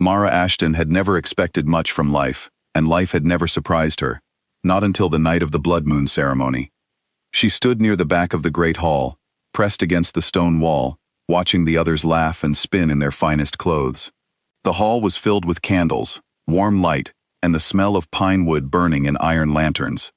Mara Ashden had never expected much from life, and life had never surprised her, not until the night of the blood moon ceremony. She stood near the back of the great hall, pressed against the stone wall, watching the others laugh and spin in their finest clothes. The hall was filled with candles, warm light, and the smell of pine wood burning in iron lanterns.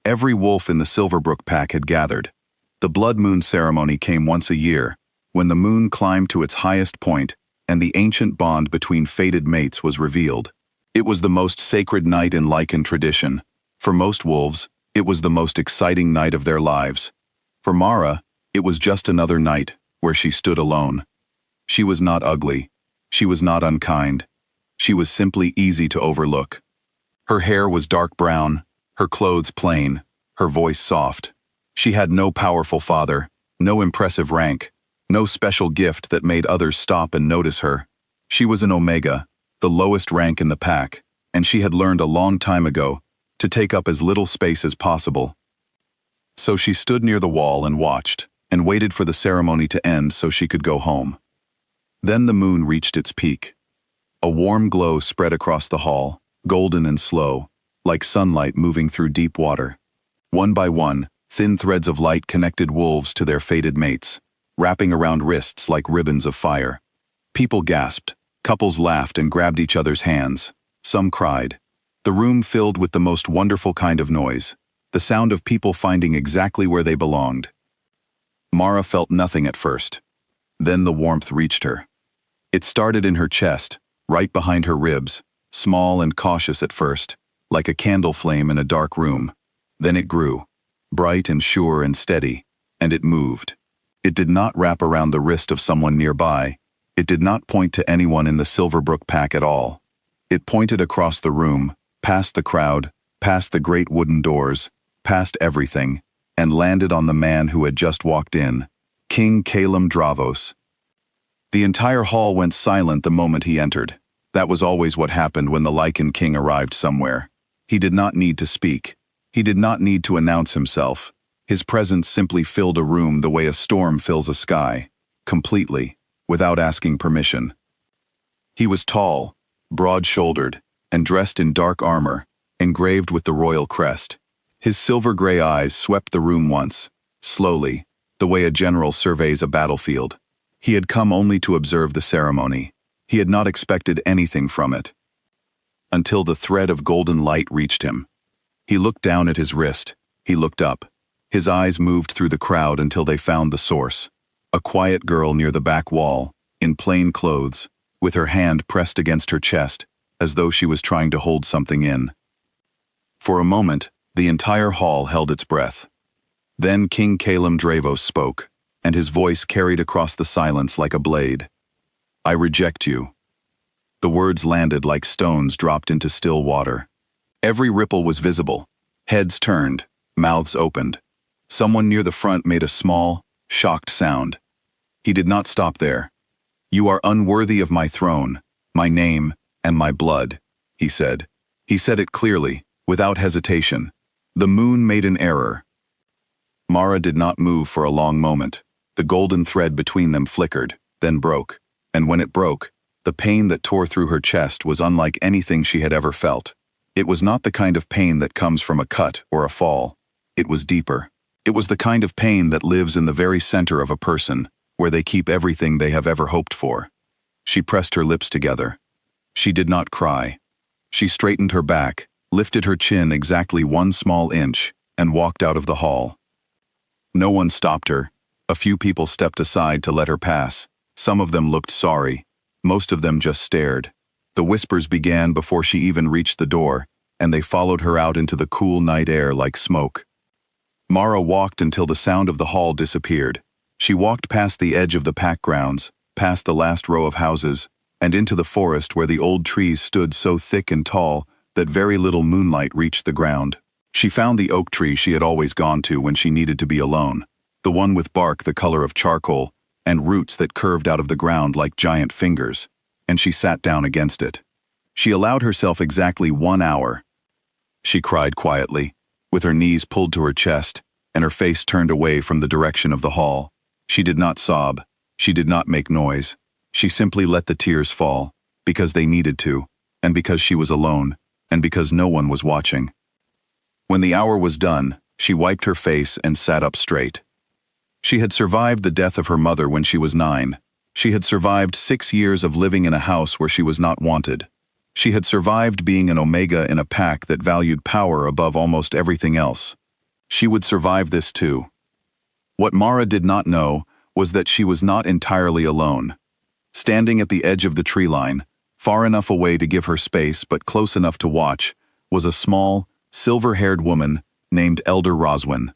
Every wolf in the Silverbrook pack had gathered. The blood moon ceremony came once a year, when the moon climbed to its highest point and the ancient bond between fated mates was revealed. It was the most sacred night in Lycan tradition. For most wolves, it was the most exciting night of their lives. For Mara, it was just another night where she stood alone. She was not ugly. She was not unkind. She was simply easy to overlook. Her hair was dark brown, her clothes plain, her voice soft. She had no powerful father, no impressive rank, no special gift that made others stop and notice her. She was an Omega, the lowest rank in the pack, and she had learned a long time ago to take up as little space as possible. So she stood near the wall and watched, and waited for the ceremony to end so she could go home. Then the moon reached its peak. A warm glow spread across the hall, golden and slow, like sunlight moving through deep water. One by one, thin threads of light connected wolves to their fated mates, wrapping around wrists like ribbons of fire. People gasped, couples laughed and grabbed each other's hands. Some cried. The room filled with the most wonderful kind of noise, the sound of people finding exactly where they belonged. Mara felt nothing at first. Then the warmth reached her. It started in her chest, right behind her ribs, small and cautious at first, like a candle flame in a dark room. Then it grew, bright and sure and steady, and it moved. It did not wrap around the wrist of someone nearby. It did not point to anyone in the Silverbrook pack at all. It pointed across the room, past the crowd, past the great wooden doors, past everything, and landed on the man who had just walked in, King Calum Dravos. The entire hall went silent the moment he entered. That was always what happened when the Lycan king arrived somewhere. He did not need to speak. He did not need to announce himself. His presence simply filled a room the way a storm fills a sky, completely, without asking permission. He was tall, broad-shouldered, and dressed in dark armor, engraved with the royal crest. His silver-gray eyes swept the room once, slowly, the way a general surveys a battlefield. He had come only to observe the ceremony. He had not expected anything from it. Until the thread of golden light reached him. He looked down at his wrist. He looked up. His eyes moved through the crowd until they found the source. A quiet girl near the back wall, in plain clothes, with her hand pressed against her chest, as though she was trying to hold something in. For a moment, the entire hall held its breath. Then King Calum Dravos spoke, and his voice carried across the silence like a blade. "I reject you." The words landed like stones dropped into still water. Every ripple was visible. Heads turned, mouths opened. Someone near the front made a small, shocked sound. He did not stop there. "You are unworthy of my throne, my name, and my blood," he said. He said it clearly, without hesitation. The moon made an error. Mara did not move for a long moment. The golden thread between them flickered, then broke. And when it broke, the pain that tore through her chest was unlike anything she had ever felt. It was not the kind of pain that comes from a cut or a fall. It was deeper. It was the kind of pain that lives in the very center of a person, where they keep everything they have ever hoped for. She pressed her lips together. She did not cry. She straightened her back, lifted her chin exactly one small inch, and walked out of the hall. No one stopped her. A few people stepped aside to let her pass. Some of them looked sorry. Most of them just stared. The whispers began before she even reached the door, and they followed her out into the cool night air like smoke. Mara walked until the sound of the hall disappeared. She walked past the edge of the pack grounds, past the last row of houses, and into the forest where the old trees stood so thick and tall that very little moonlight reached the ground. She found the oak tree she had always gone to when she needed to be alone, the one with bark the color of charcoal and roots that curved out of the ground like giant fingers, and she sat down against it. She allowed herself exactly 1 hour. She cried quietly, with her knees pulled to her chest and her face turned away from the direction of the hall. She did not sob. She did not make noise. She simply let the tears fall. because they needed to, and because she was alone, and because no one was watching. When the hour was done, she wiped her face and sat up straight. She had survived the death of her mother when she was 9. She had survived 6 years of living in a house where she was not wanted. She had survived being an omega in a pack that valued power above almost everything else. She would survive this too. What Mara did not know was that she was not entirely alone. Standing at the edge of the tree line, far enough away to give her space but close enough to watch, was a small, silver-haired woman named Elder Roswin.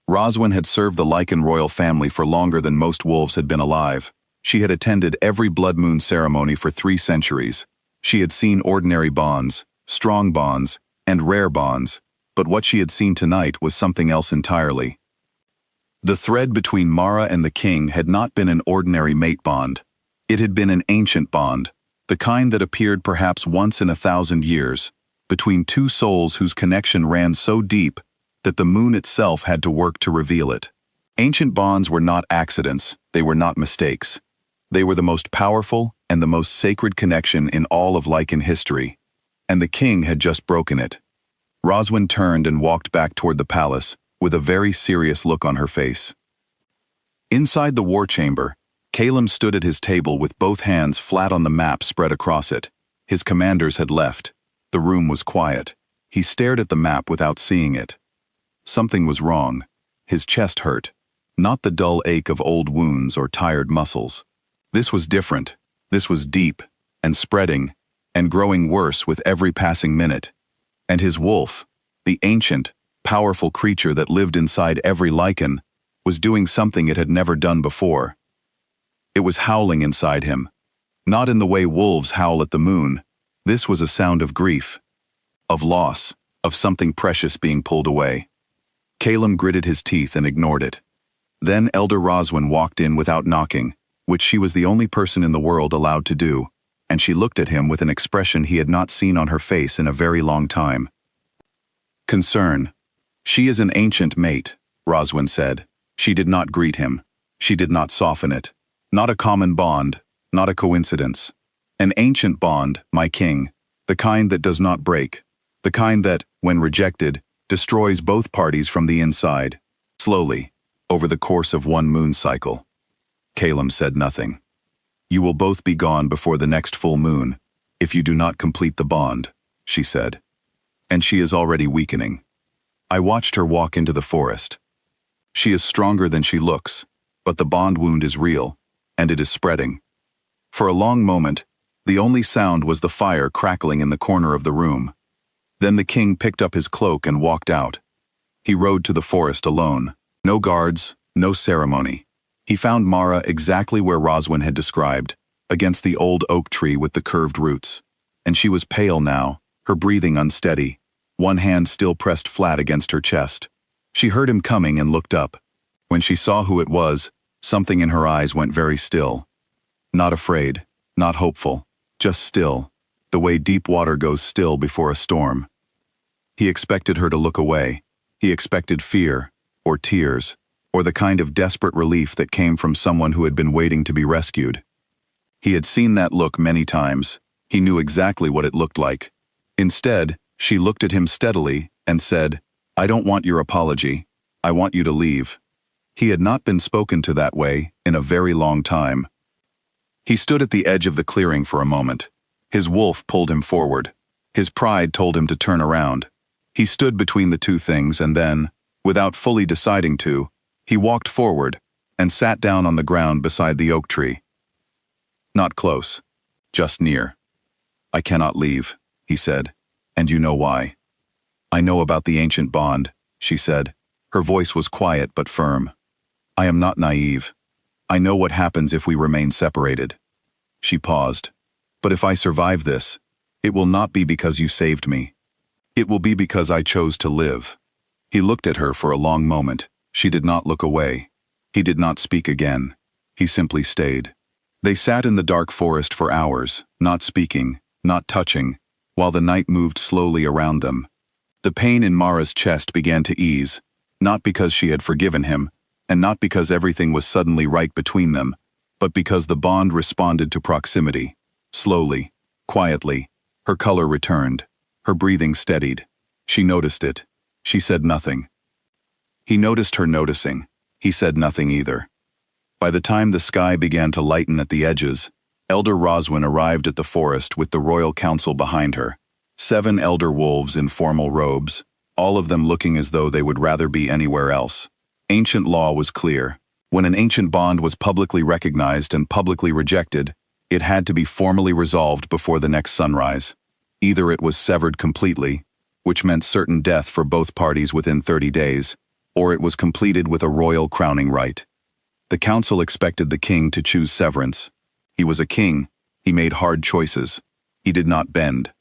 Roswin had served the Lycan royal family for longer than most wolves had been alive. She had attended every blood moon ceremony for 3 centuries. She had seen ordinary bonds, strong bonds, and rare bonds, but what she had seen tonight was something else entirely. The thread between Mara and the king had not been an ordinary mate bond. It had been an ancient bond, the kind that appeared perhaps once in 1,000 years, between 2 souls whose connection ran so deep that the moon itself had to work to reveal it. Ancient bonds were not accidents, they were not mistakes. They were the most powerful and the most sacred connection in all of Lycan history, and the king had just broken it. Roswin turned and walked back toward the palace, with a very serious look on her face. Inside the war chamber, Calum stood at his table with both hands flat on the map spread across it. His commanders had left. The room was quiet. He stared at the map without seeing it. Something was wrong. His chest hurt, not the dull ache of old wounds or tired muscles. This was different. This was deep, and spreading, and growing worse with every passing minute. And his wolf, the ancient, powerful creature that lived inside every Lycan, was doing something it had never done before. It was howling inside him. Not in the way wolves howl at the moon. This was a sound of grief, of loss, of something precious being pulled away. Calum gritted his teeth and ignored it. Then Elder Roswin walked in without knocking, which she was the only person in the world allowed to do, and she looked at him with an expression he had not seen on her face in a very long time. Concern. She is an ancient mate, Roswin said. She did not greet him. She did not soften it. Not a common bond, not a coincidence. An ancient bond, my king, the kind that does not break, the kind that, when rejected, destroys both parties from the inside, slowly, over the course of 1 moon cycle. Calum said nothing. You will both be gone before the next full moon, if you do not complete the bond, she said. And she is already weakening. I watched her walk into the forest. She is stronger than she looks, but the bond wound is real, and it is spreading. For a long moment, the only sound was the fire crackling in the corner of the room. Then the king picked up his cloak and walked out. He rode to the forest alone. No guards, no ceremony. He found Mara exactly where Roswin had described, against the old oak tree with the curved roots. And she was pale now, her breathing unsteady, one hand still pressed flat against her chest. She heard him coming and looked up. When she saw who it was, something in her eyes went very still. Not afraid, not hopeful, just still, the way deep water goes still before a storm. He expected her to look away. He expected fear, or tears, or the kind of desperate relief that came from someone who had been waiting to be rescued. He had seen that look many times. He knew exactly what it looked like. Instead, she looked at him steadily and said, I don't want your apology. I want you to leave. He had not been spoken to that way in a very long time. He stood at the edge of the clearing for a moment. His wolf pulled him forward. His pride told him to turn around. He stood between the 2 things and then, without fully deciding to, he walked forward and sat down on the ground beside the oak tree. Not close, just near. I cannot leave, he said, and you know why. I know about the ancient bond, she said. Her voice was quiet but firm. I am not naive. I know what happens if we remain separated. She paused. But if I survive this, it will not be because you saved me. It will be because I chose to live. He looked at her for a long moment. She did not look away. He did not speak again. He simply stayed. They sat in the dark forest for hours, not speaking, not touching, while the night moved slowly around them. The pain in Mara's chest began to ease, not because she had forgiven him, and not because everything was suddenly right between them, but because the bond responded to proximity, slowly, Quietly, her color returned. Her breathing steadied. She noticed it. She said nothing. He noticed her noticing. He said nothing either. By the time the sky began to lighten at the edges, Elder Roswin arrived at the forest with the royal council behind her. 7 elder wolves in formal robes, all of them looking as though they would rather be anywhere else. Ancient law was clear. When an ancient bond was publicly recognized and publicly rejected, it had to be formally resolved before the next sunrise. Either it was severed completely, which meant certain death for both parties within 30 days, or it was completed with a royal crowning rite. The council expected the king to choose severance. He was a king. He made hard choices. He did not bend.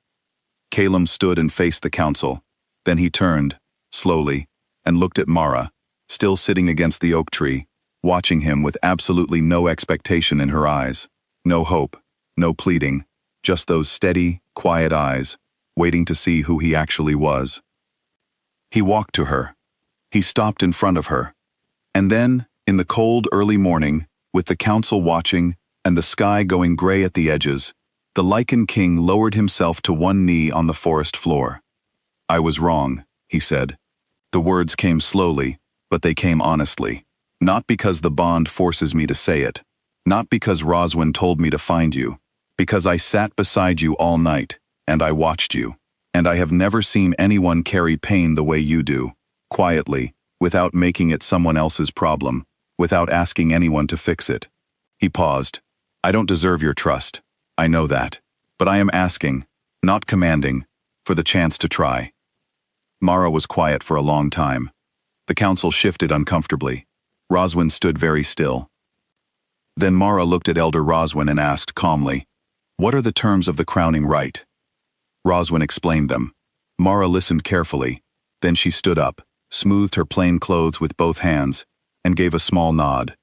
Calum stood and faced the council. Then he turned, slowly, and looked at Mara, still sitting against the oak tree, watching him with absolutely no expectation in her eyes. No hope, no pleading, just those steady, quiet eyes, waiting to see who he actually was. He walked to her. He stopped in front of her. And then, in the cold early morning, with the council watching and the sky going gray at the edges, the Lycan king lowered himself to one knee on the forest floor. "I was wrong," he said. The words came slowly, but they came honestly. "Not because the bond forces me to say it. Not because Roswin told me to find you. Because I sat beside you all night, and I watched you. And I have never seen anyone carry pain the way you do, quietly, without making it someone else's problem, without asking anyone to fix it." He paused. "I don't deserve your trust. I know that. But I am asking, not commanding, for the chance to try." Mara was quiet for a long time. The council shifted uncomfortably. Roswin stood very still. Then Mara looked at Elder Roswin and asked calmly, "What are the terms of the crowning rite?" Roswin explained them. Mara listened carefully. Then she stood up, smoothed her plain clothes with both hands, and gave a small nod.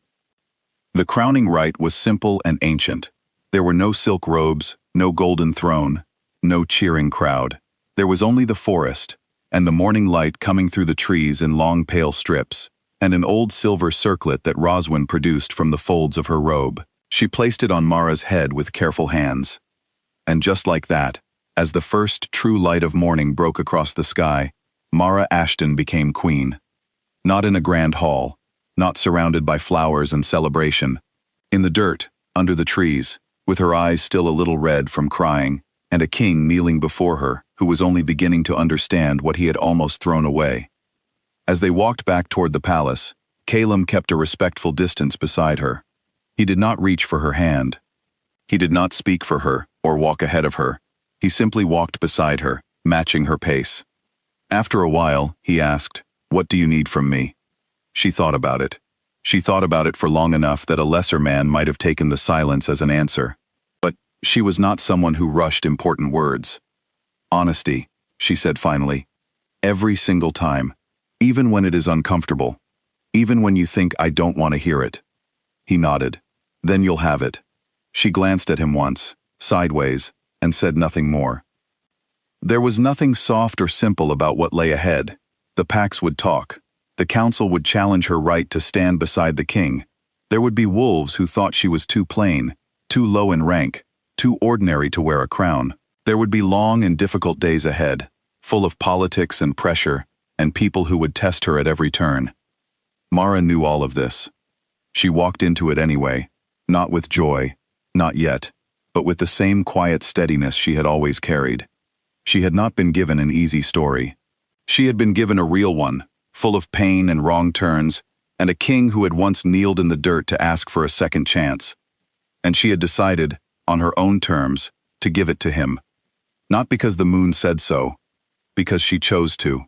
The crowning rite was simple and ancient. There were no silk robes, no golden throne, no cheering crowd. There was only the forest, and the morning light coming through the trees in long pale strips, and an old silver circlet that Roswin produced from the folds of her robe. She placed it on Mara's head with careful hands. And just like that, as the first true light of morning broke across the sky, Mara Ashden became queen. Not in a grand hall, not surrounded by flowers and celebration. In the dirt, under the trees, with her eyes still a little red from crying, and a king kneeling before her who was only beginning to understand what he had almost thrown away. As they walked back toward the palace, Calum kept a respectful distance beside her. He did not reach for her hand. He did not speak for her or walk ahead of her. He simply walked beside her, matching her pace. After a while, he asked, "What do you need from me?" She thought about it. She thought about it for long enough that a lesser man might have taken the silence as an answer. But she was not someone who rushed important words. "Honesty," she said finally. "Every single time. Even when it is uncomfortable. Even when you think I don't want to hear it." He nodded. "Then you'll have it." She glanced at him once, sideways, and said nothing more. There was nothing soft or simple about what lay ahead. The packs would talk. The council would challenge her right to stand beside the king. There would be wolves who thought she was too plain, too low in rank, too ordinary to wear a crown. There would be long and difficult days ahead, full of politics and pressure, and people who would test her at every turn. Mara knew all of this. She walked into it anyway, not with joy, not yet, but with the same quiet steadiness she had always carried. She had not been given an easy story. She had been given a real one, full of pain and wrong turns, and a king who had once kneeled in the dirt to ask for a second chance. And she had decided, on her own terms, to give it to him. Not because the moon said so, because she chose to.